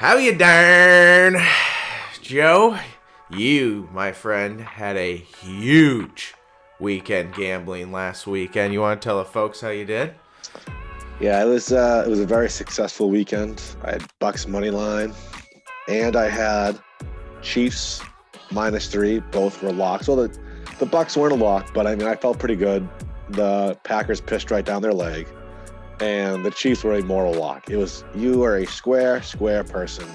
How you darn, Joe? You, my friend, had a huge weekend gambling last weekend. You want to tell the folks how you did? Yeah, it was a very successful weekend. I had Bucks money line, and I had Chiefs -3. Both were locks. Well, the Bucks weren't a lock, but I mean, I felt pretty good. The Packers pissed right down their leg, and the Chiefs were a moral lock. You are a square person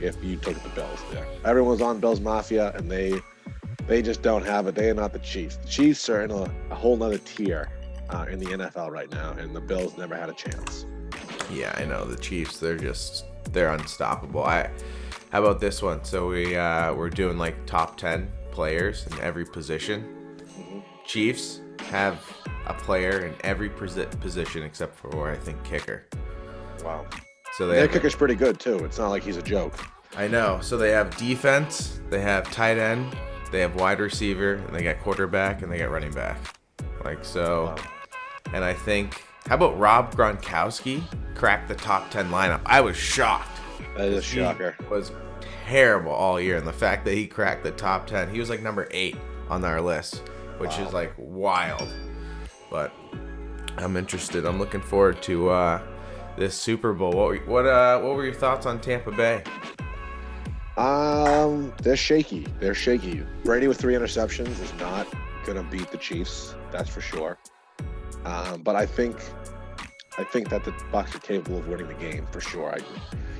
if you took the Bills there. Everyone's on Bills Mafia, and they just don't have it. They are not the Chiefs. The Chiefs are in a whole nother tier in the NFL right now, and the Bills never had a chance. Yeah, I know the Chiefs. They're unstoppable. How about this one? So we're doing like top 10 players in every position. Mm-hmm. Chiefs have a player in every position except for I think kicker. Wow. So their kicker's pretty good too. It's not like he's a joke. I know. So they have defense, they have tight end, they have wide receiver, and they got quarterback, and they got running back. Wow. And I think, how about Rob Gronkowski cracked the top 10 lineup? I was shocked. That is a shocker. He was terrible all year, and the fact that he cracked the top 10, he was like number 8 on our list, which is like wild. But I'm interested. I'm looking forward to this Super Bowl. What were your thoughts on Tampa Bay? They're shaky. Brady with 3 interceptions is not gonna beat the Chiefs. That's for sure. But I think that the Bucs are capable of winning the game for sure.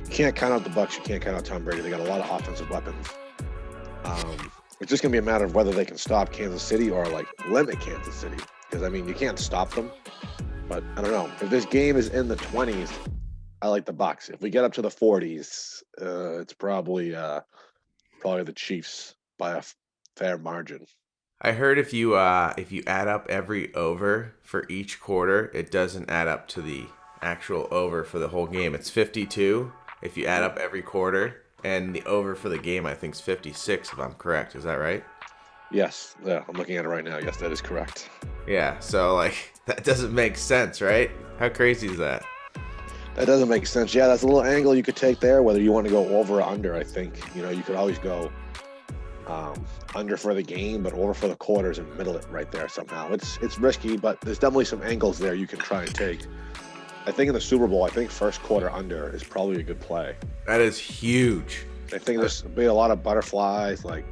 You can't count out the Bucs. You can't count out Tom Brady. They got a lot of offensive weapons. It's just gonna be a matter of whether they can stop Kansas City or like limit Kansas City. Because I mean, you can't stop them. But I don't know. If this game is in the 20s, I like the Bucs. If we get up to the 40s, it's probably the Chiefs by a fair margin. I heard if you add up every over for each quarter, it doesn't add up to the actual over for the whole game. It's 52 if you add up every quarter, and the over for the game I think is 56 if I'm correct. Is that right? Yes. Yeah, I'm looking at it right now. Yes, that is correct. Yeah. So like that doesn't make sense, right? How crazy is that? That doesn't make sense. Yeah, that's a little angle you could take there. Whether you want to go over or under, I think you could always go under for the game, but over for the quarters and middle it right there somehow. It's risky, but there's definitely some angles there you can try and take. I think in the Super Bowl, I think first quarter under is probably a good play. That is huge. I think there's be a lot of butterflies. Like,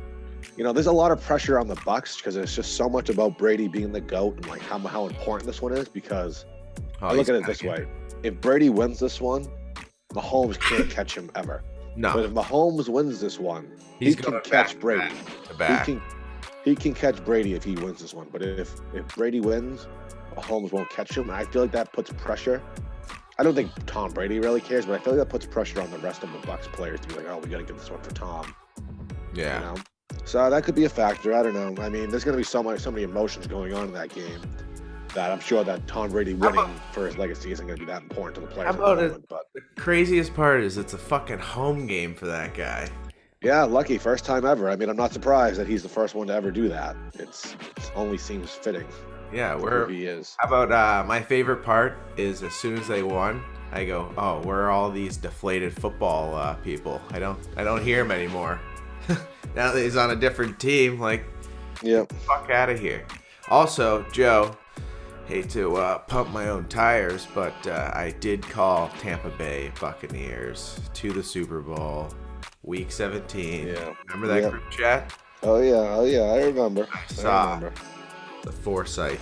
there's a lot of pressure on the Bucs because it's just so much about Brady being the GOAT and like how important this one is. Because I look at it this way: if Brady wins this one, Mahomes can't catch him ever. No. But if Mahomes wins this one, he can catch Brady. He can catch Brady if he wins this one. But if Brady wins, Mahomes won't catch him. And I feel like that puts pressure. I don't think Tom Brady really cares, but I feel like that puts pressure on the rest of the Bucs players to be like, oh, we got to get this one for Tom. Yeah. So that could be a factor. I don't know. I mean, there's going to be so many emotions going on in that game that I'm sure that Tom Brady winning for his legacy isn't going to be that important to the players. How about it? But the craziest part is it's a fucking home game for that guy. Yeah, lucky. First time ever. I mean, I'm not surprised that he's the first one to ever do that. It only seems fitting. Yeah, he is. How about my favorite part is as soon as they won, I go, oh, where are all these deflated football people? I don't hear him anymore. Now that he's on a different team, like, yep. Fuck out of here. Also, Joe, hate to pump my own tires, but I did call Tampa Bay Buccaneers to the Super Bowl, Week 17. Yeah. Remember that group chat? Oh yeah, I remember. I saw the foresight.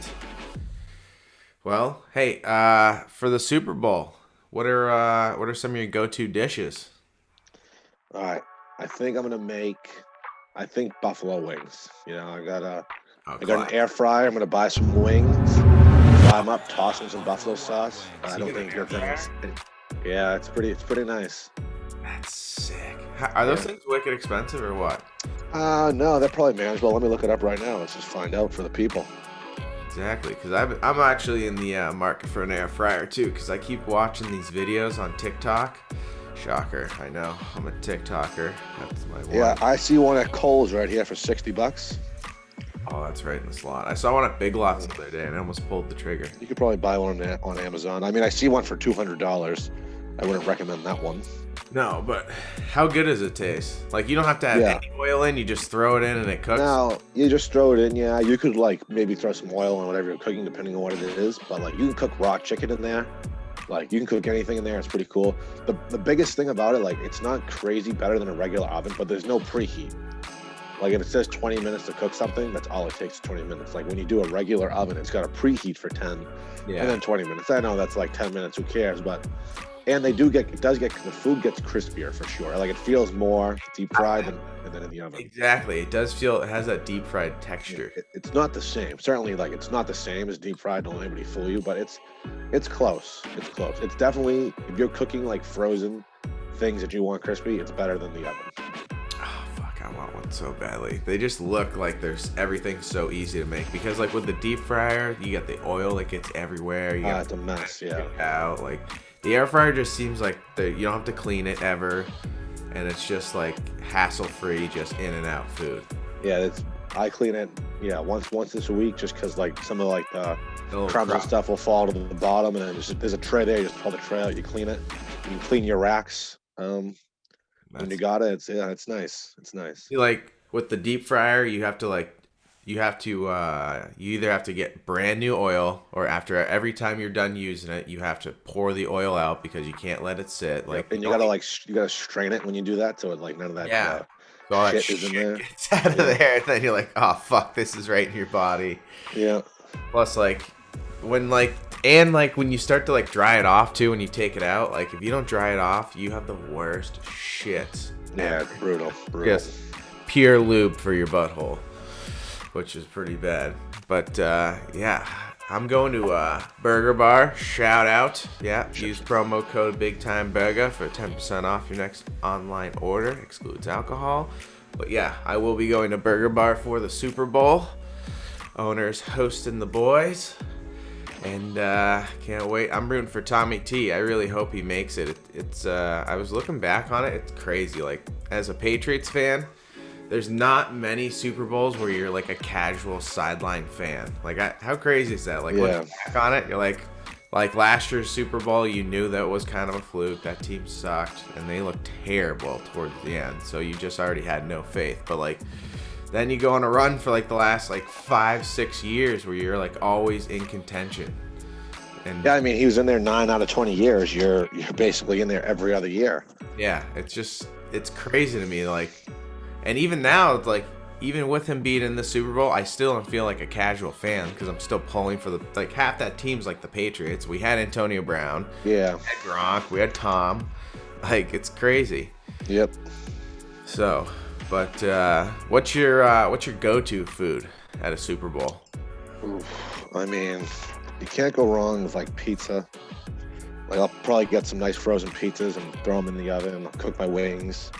Well, hey, for the Super Bowl, what are some of your go-to dishes? All right, I think I'm gonna make buffalo wings. I got an air fryer. I'm gonna buy some wings, fry them up, toss in some buffalo sauce. I don't think there's any. Yeah, it's pretty nice. That's sick. Are those things wicked expensive or what? No, they're probably manageable. Let me look it up right now. Let's just find out for the people. Exactly, because I'm actually in the market for an air fryer too, because I keep watching these videos on TikTok. Shocker, I know. I'm a TikToker. That's my one. Yeah, I see one at Kohl's right here for $60. Oh, that's right in the slot. I saw one at Big Lots the other day and I almost pulled the trigger. You could probably buy one on Amazon. I mean, I see one for $200. I wouldn't recommend that one. No, but how good does it taste? Like, you don't have to add any oil in. You just throw it in and it cooks. Now you just throw it in. Yeah, you could like maybe throw some oil on whatever you're cooking, depending on what it is. But like, you can cook raw chicken in there. Like, you can cook anything in there. It's pretty cool. The biggest thing about it, like, it's not crazy better than a regular oven, but there's no preheat. Like, if it says 20 minutes to cook something, that's all it takes, 20 minutes. Like, when you do a regular oven, it's got a preheat for 10 and then 20 minutes. I know that's like 10 minutes, who cares? But, and the food gets crispier for sure. Like, it feels more deep fried than in the oven. Exactly. It does feel, it has that deep fried texture. It's not the same. Certainly, like, it's not the same as deep fried. Don't let anybody fool you, but it's close. It's close. It's definitely, if you're cooking like frozen things that you want crispy, it's better than the oven. I want one so badly. They just look like there's everything's so easy to make, because like with the deep fryer, you get the oil that gets everywhere. You got it's a mess. Yeah. Out. Like the air fryer just seems like you don't have to clean it ever, and it's just like hassle-free, just in and out food. Yeah, I clean it. Yeah, once this a week, just because like some of like the crumbs and stuff will fall to the bottom, and then there's a tray there. You just pull the tray out, you clean it. You can clean your racks. When you got it, it's nice. It's nice. Like with the deep fryer, you either have to get brand new oil, or after every time you're done using it, you have to pour the oil out because you can't let it sit. Like, and you gotta strain it when you do that, so like none of that. So all that shit is in there. Gets out of there, and then you're like, oh fuck, this is right in your body. Yeah. Plus, like when you start to like dry it off too, when you take it out, like if you don't dry it off, you have the worst shit. Yeah, it's brutal. Just pure lube for your butthole, which is pretty bad. But I'm going to Burger Bar. Shout out. Yeah, use promo code BigTimeBurger for 10% off your next online order. Excludes alcohol. But yeah, I will be going to Burger Bar for the Super Bowl. Owners hosting the boys. And can't wait. I'm rooting for Tommy T. I really hope he makes it. It's I was looking back on it. It's crazy. Like, as a Patriots fan, there's not many Super Bowls where you're like a casual sideline fan. Like, how crazy is that? Like, looking back on it, you're like last year's Super Bowl, you knew that was kind of a fluke. That team sucked, and they looked terrible towards the end. So you just already had no faith. But like, then you go on a run for like the last like 5-6 years where you're like always in contention. And yeah, I mean, he was in there 9 out of 20 years. You're basically in there every other year. Yeah, it's crazy to me. Like, and even now, it's like, even with him being in the Super Bowl, I still don't feel like a casual fan, because I'm still pulling for like half that team's like the Patriots. We had Antonio Brown. Yeah. We had Gronk. We had Tom. Like, it's crazy. Yep. So, but what's your go-to food at a Super Bowl? Oof, I mean, you can't go wrong with like pizza. Like, I'll probably get some nice frozen pizzas and throw them in the oven and cook my wings.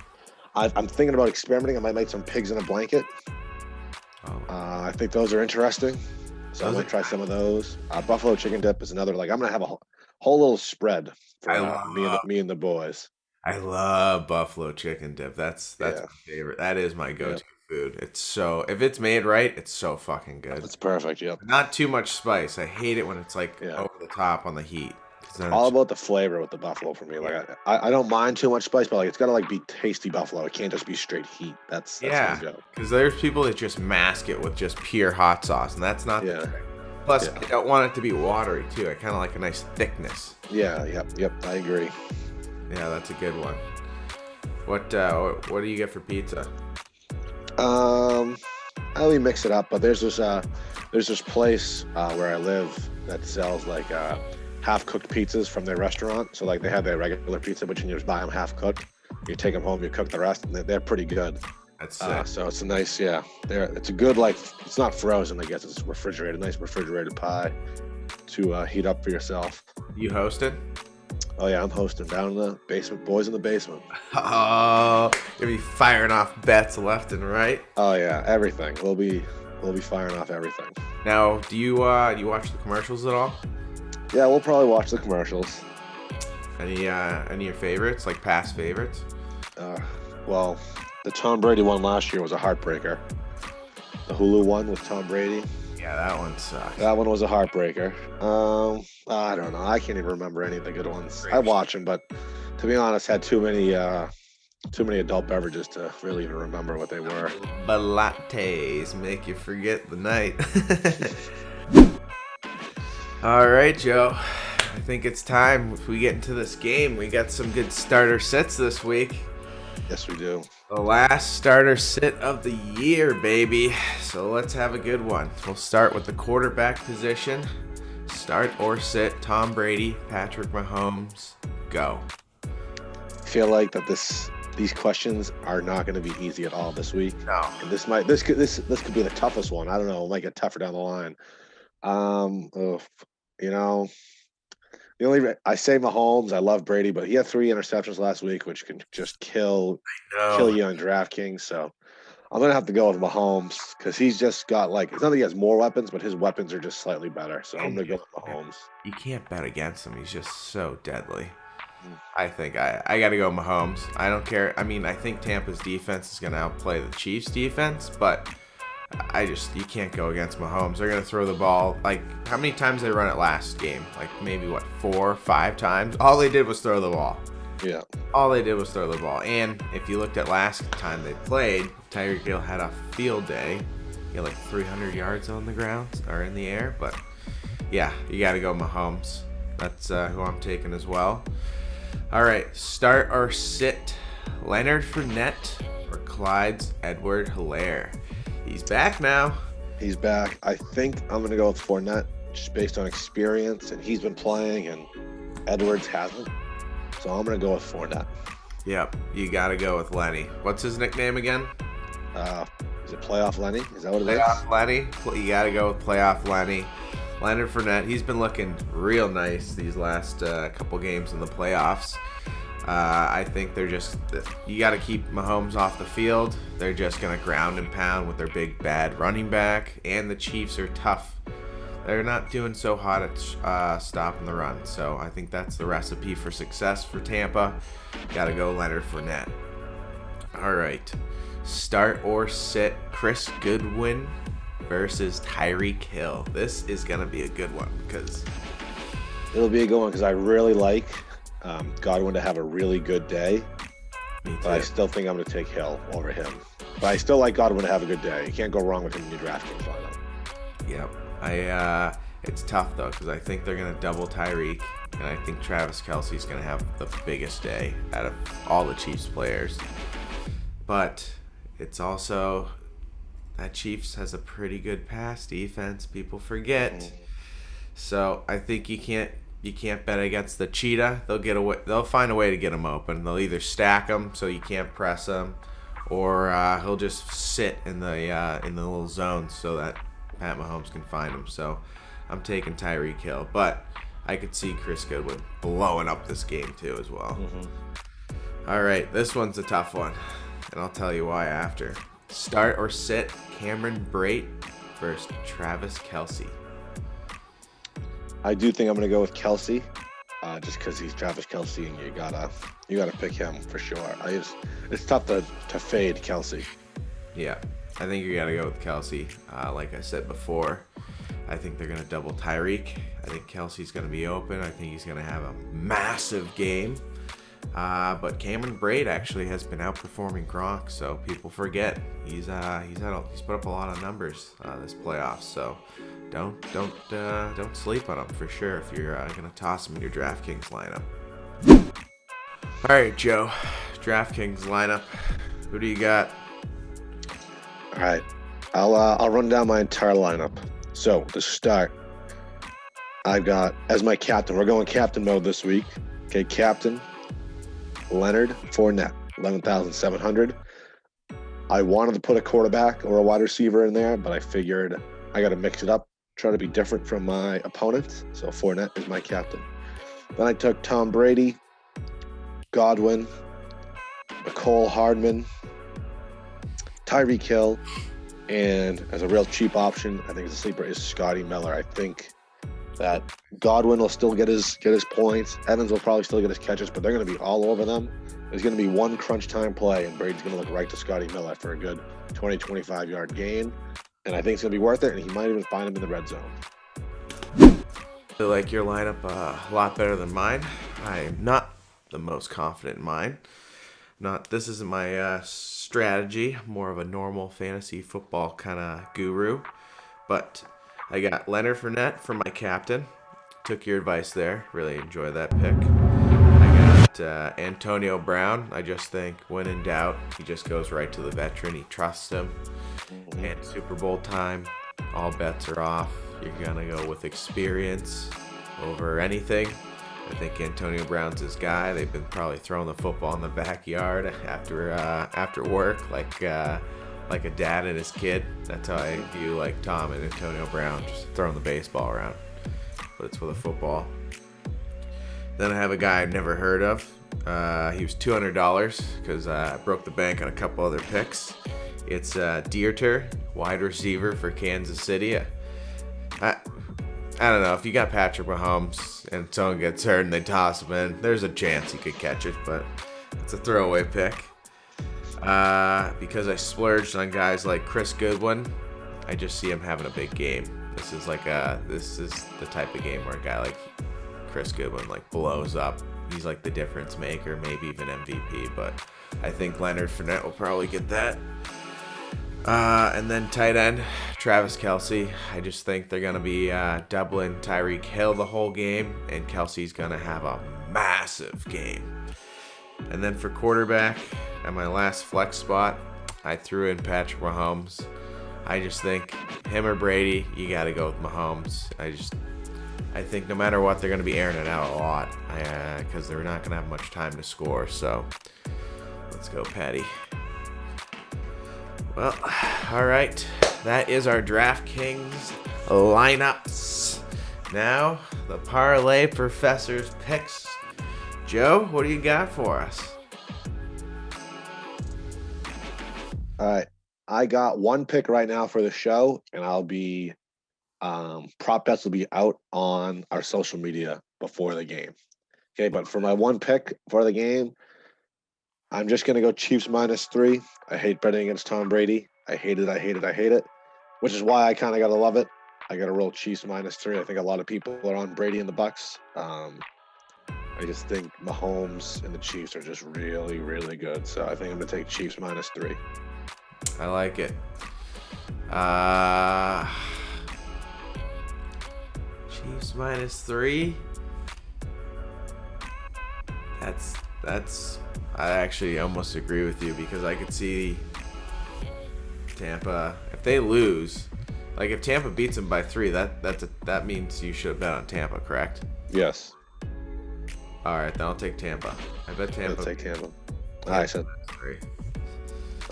I'm thinking about experimenting. I might make some pigs in a blanket. I think those are interesting. So I'm going to try some of those. Buffalo chicken dip is another. Like, I'm going to have a whole little spread for me and the boys. I love buffalo chicken dip. That's my favorite. That is my go-to food. It's so, if it's made right, it's so fucking good. It's perfect, yep. Not too much spice. I hate it when it's like over the top on the heat. All about the flavor with the buffalo for me. Like, I don't mind too much spice, but like, it's gotta like be tasty buffalo. It can't just be straight heat. That's because there's people that just mask it with just pure hot sauce, and that's not the trick. Plus, I don't want it to be watery too. I kind of like a nice thickness. Yep. I agree. Yeah, that's a good one. What do you get for pizza? I only mix it up, but there's this place where I live that sells like half-cooked pizzas from their restaurant. So like, they have their regular pizza, but you can just buy them half-cooked. You take them home, you cook the rest, and they're pretty good. That's sick. So it's a nice, it's a good, like, it's not frozen, I guess. It's refrigerated, nice refrigerated pie to heat up for yourself. You hosted? Oh yeah, I'm hosting down in the basement, boys in the basement. Oh, you'll be firing off bets left and right. Oh yeah, everything. We'll be firing off everything. Now, do you watch the commercials at all? Yeah, we'll probably watch the commercials. Any of your favorites, like past favorites? Well, the Tom Brady one last year was a heartbreaker. The Hulu one with Tom Brady. Yeah, that one sucked. That one was a heartbreaker. I don't know. I can't even remember any of the good ones. I watch them, but to be honest, had too many adult beverages to really even remember what they were. But lattes make you forget the night. All right, Joe. I think it's time. If we get into this game, we got some good starter sits this week. Yes, we do. The last starter sit of the year, baby. So let's have a good one. We'll start with the quarterback position. Start or sit, Tom Brady, Patrick Mahomes, go. I feel like that these questions are not going to be easy at all this week. No. And this could be the toughest one. I don't know. It might get tougher down the line. You know, I say Mahomes. I love Brady, but he had 3 interceptions last week, which can just kill you on DraftKings. So I'm gonna have to go with Mahomes because he's just got it's not that he has more weapons, but his weapons are just slightly better. So I'm gonna go with Mahomes. You can't bet against him. He's just so deadly. I think I got to go Mahomes. I don't care. I mean, I think Tampa's defense is going to outplay the Chiefs' defense, but you can't go against Mahomes. They're going to throw the ball. How many times they run it last game? Maybe 4 or 5 times? All they did was throw the ball. Yeah. All they did was throw the ball. And if you looked at last time they played, Tyreek Hill had a field day. He had 300 yards on the ground or in the air. But, yeah, you got to go Mahomes. That's who I'm taking as well. All right, start or sit, Leonard Fournette or Clyde's Edward-Helaire. He's back now. He's back. I think I'm going to go with Fournette just based on experience, and he's been playing, and Edwards hasn't. So I'm going to go with Fournette. Yep, you got to go with Lenny. What's his nickname again? Is it Playoff Lenny? Is that what it is? Playoff Lenny. You got to go with Playoff Lenny. Leonard Fournette, he's been looking real nice these last couple games in the playoffs. I think you got to keep Mahomes off the field. They're just going to ground and pound with their big, bad running back. And the Chiefs are tough. They're not doing so hot at stopping the run. So I think that's the recipe for success for Tampa. Got to go Leonard Fournette. All right. Start or sit, Chris Goodwin versus Tyreek Hill. This is going to be a good one because it'll be a good one because I really like Godwin to have a really good day. Me too. But I still think I'm going to take Hill over him. But I still like Godwin to have a good day. You can't go wrong with him in your DraftKings lineup. Yep. It's tough though because I think they're going to double Tyreek, and I think Travis Kelce's going to have the biggest day out of all the Chiefs players. But it's also that Chiefs has a pretty good pass defense. People forget. So I think you can't bet against the cheetah. They'll find a way to get him open. They'll either stack him so you can't press him, or he'll just sit in the little zone so that Pat Mahomes can find him. So I'm taking Tyreek Hill, but I could see Chris Goodwin blowing up this game too as well. All right, this one's a tough one, and I'll tell you why after. Start or sit, Cameron Brate versus Travis Kelce. I do think I'm going to go with Kelce, just because he's Travis Kelce, and you gotta pick him for sure. It's tough to fade Kelce. Yeah, I think you got to go with Kelce. Like I said before, I think they're going to double Tyreek. I think Kelce's going to be open. I think he's going to have a massive game. But Cameron Brate actually has been outperforming Gronk, so people forget he's put up a lot of numbers this playoffs. So don't sleep on him for sure if you're gonna toss him in your DraftKings lineup. All right, Joe, DraftKings lineup. Who do you got? All right, I'll run down my entire lineup. So to start, I've got as my captain. We're going captain mode this week. Okay, captain. Leonard Fournette, 11,700. I wanted to put a quarterback or a wide receiver in there, but I figured I got to mix it up, try to be different from my opponents. So Fournette is my captain. Then I took Tom Brady, Godwin, Mecole Hardman, Tyreek Hill, and as a real cheap option, I think as a sleeper is Scotty Miller. I think that Godwin will still get his points. Evans will probably still get his catches, but they're going to be all over them. There's going to be one crunch time play, and Brady's going to look right to Scotty Miller for a good 20, 25-yard gain. And I think it's going to be worth it, and he might even find him in the red zone. I like your lineup a lot better than mine. I'm not the most confident in mine. This isn't my strategy. I'm more of a normal fantasy football kind of guru. But I got Leonard Fournette for my captain. Took your advice there. Really enjoy that pick. I got Antonio Brown. I just think when in doubt, he just goes right to the veteran. He trusts him. And Super Bowl time, all bets are off. You're going to go with experience over anything. I think Antonio Brown's his guy. They've been probably throwing the football in the backyard after work, like a dad and his kid. That's how I view like Tom and Antonio Brown, just throwing the baseball around, but it's with a football. Then I have a guy I've never heard of. He was $200 because I broke the bank on a couple other picks. It's Dieter, wide receiver for Kansas City. I don't know, if you got Patrick Mahomes and someone gets hurt and they toss him in, there's a chance he could catch it, but it's a throwaway pick. Because I splurged on guys like Chris Goodwin, I just see him having a big game. This is the type of game where a guy like Chris Goodwin like blows up. He's like the difference maker, maybe even MVP, but I think Leonard Fournette will probably get that. And then tight end, Travis Kelce. I just think they're going to be doubling Tyreek Hill the whole game, and Kelce's going to have a massive game. And then for quarterback, at my last flex spot, I threw in Patrick Mahomes. I just think him or Brady, you got to go with Mahomes. I think no matter what, they're going to be airing it out a lot because they're not going to have much time to score. So let's go, Patty. Well, all right. That is our DraftKings lineups. Now, the Parlay Professor's picks. Joe, what do you got for us? All right. I got one pick right now for the show, and I'll be prop bets will be out on our social media before the game. Okay, but for my one pick for the game, I'm just going to go Chiefs -3. I hate betting against Tom Brady. I hate it, which is why I kind of got to love it. I got to roll Chiefs -3. I think a lot of people are on Brady and the Bucks. I just think Mahomes and the Chiefs are just really, really good. So I think I'm going to take Chiefs -3. I like it. Chiefs -3. That's. I actually almost agree with you because I could see Tampa, if they lose, like if Tampa beats them by 3, that means you should bet on Tampa, correct? Yes. All right, then I'll take Tampa. I bet Tampa. I'll take Tampa. All right, so 3.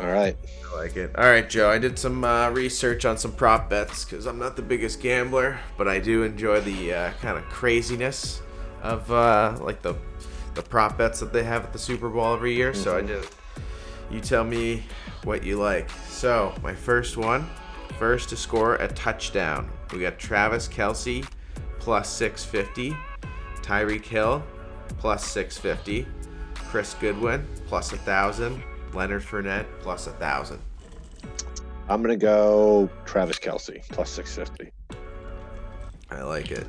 All right. I like it. All right, Joe. I did some research on some prop bets because I'm not the biggest gambler, but I do enjoy the kind of craziness of like the prop bets that they have at the Super Bowl every year. Mm-hmm. So you tell me what you like. So my first to score a touchdown. We got Travis Kelce +650, Tyreek Hill +650, Chris Goodwin +1,000, Leonard Fournette +1,000. I'm gonna go Travis Kelce +650. I like it.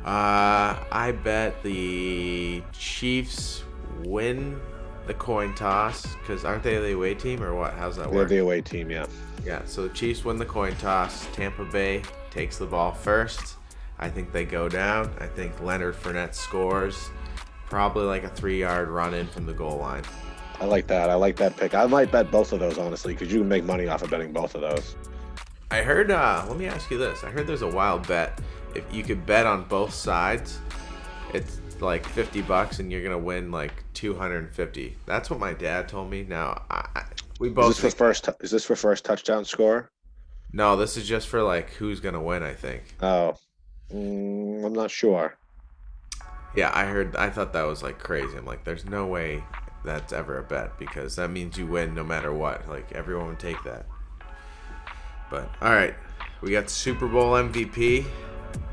I bet the Chiefs win the coin toss because aren't they the away team or what? How's that work? They're the away team, yeah. Yeah, so the Chiefs win the coin toss. Tampa Bay takes the ball first. I think they go down. I think Leonard Fournette scores probably like a 3-yard run in from the goal line. I like that pick. I might bet both of those, honestly, because you can make money off of betting both of those. I heard, let me ask you this. I heard there's a wild bet. If you could bet on both sides, it's like $50 and you're going to win like 250. That's what my dad told me. Now, we both. Is this for first touchdown score? No, this is just for like who's going to win, I think. Oh, I'm not sure. Yeah, I thought that was like crazy. I'm like, there's no way that's ever a bet because that means you win no matter what. Like everyone would take that. But all right, we got Super Bowl MVP.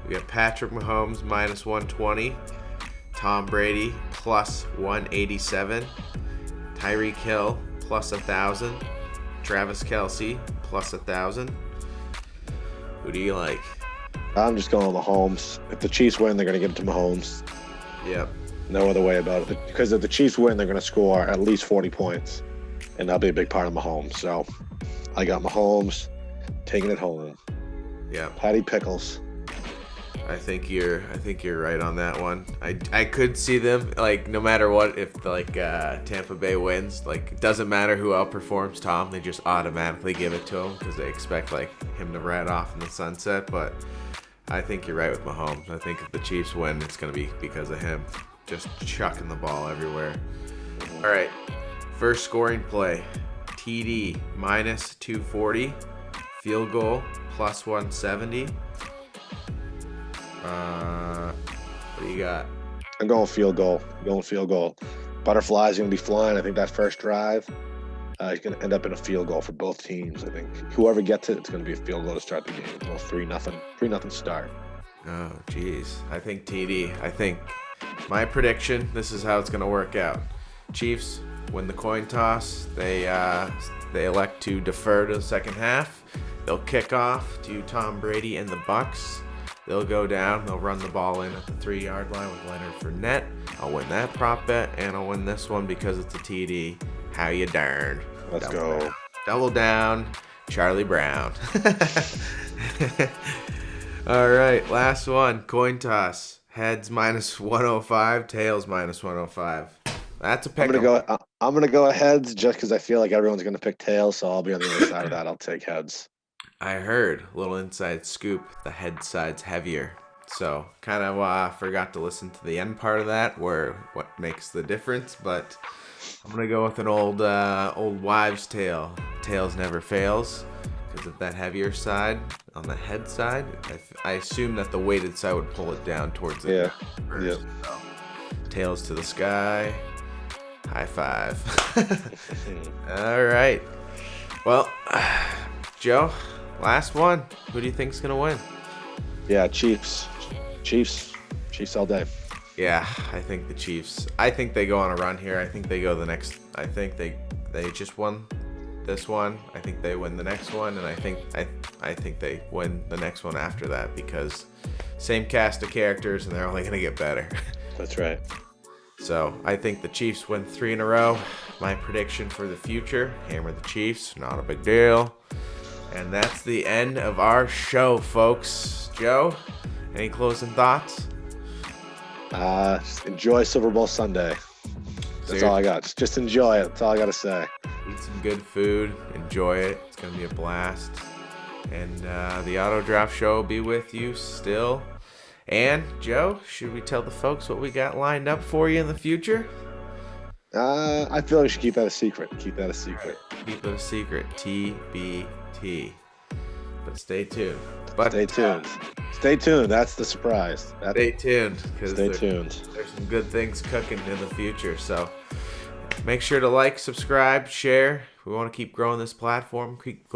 We got Patrick Mahomes -120, Tom Brady +187, Tyreek Hill +1,000, Travis Kelce +1,000. Who do you like? I'm just going with Mahomes. If the Chiefs win, they're going to give it to Mahomes. Yep. No other way about it. Because if the Chiefs win, they're going to score at least 40 points, and that'll be a big part of Mahomes. So I got Mahomes taking it home. Yeah. Patty Pickles. I think you're right on that one. I could see them, like, no matter what, if like Tampa Bay wins, like, it doesn't matter who outperforms Tom, they just automatically give it to him because they expect like him to ride off in the sunset. But I think you're right with Mahomes. I think if the Chiefs win, it's gonna be because of him just chucking the ball everywhere. All right, first scoring play: TD minus 240, field goal plus 170. What do you got? I'm going field goal. Butterflies going to be flying. I think that first drive is going to end up in a field goal for both teams. I think whoever gets it, it's going to be a field goal to start the game. Well, 3-0 start. Oh, geez. I think TD. I think my prediction, this is how it's going to work out. Chiefs win the coin toss. They elect to defer to the second half. They'll kick off to Tom Brady and the Bucs. They'll go down. They'll run the ball in at the 3-yard line with Leonard Fournette. I'll win that prop bet, and I'll win this one because it's a TD. How you darn. Let's go. Double down, Charlie Brown. All right, last one. Coin toss. Heads minus 105, tails minus 105. That's a pick. I'm gonna go heads just because I feel like everyone's gonna pick tails, so I'll be on the other side of that. I'll take heads. I heard a little inside scoop. The head side's heavier. So kind of forgot to listen to the end part of that, where what makes the difference. But I'm gonna go with an old wives' tale. Tails never fails, because of that heavier side on the head side. I assume that the weighted side would pull it down towards the first. Yeah. So, tails to the sky. High five. All right. Well, Joe. Last one. Who do you think's gonna win? Yeah, Chiefs all day. Yeah, I think the Chiefs. I think they go on a run here. I think they go the next. I think they just won this one. I think they win the next one, and I think they win the next one after that, because same cast of characters, and they're only gonna get better. That's right. So I think the Chiefs win 3 in a row. My prediction for the future: hammer the Chiefs. Not a big deal. And that's the end of our show, folks. Joe, any closing thoughts? Just enjoy Super Bowl Sunday. That's all I got. Just enjoy it. That's all I got to say. Eat some good food. Enjoy it. It's going to be a blast. And the Auto Draft Show will be with you still. And, Joe, should we tell the folks what we got lined up for you in the future? I feel like we should keep that a secret. Keep that a secret. Keep it a secret. TBT. But stay tuned. Stay tuned. That's the surprise. Stay tuned. Stay tuned. There's some good things cooking in the future. So make sure to like, subscribe, share. We want to keep growing this platform. Keep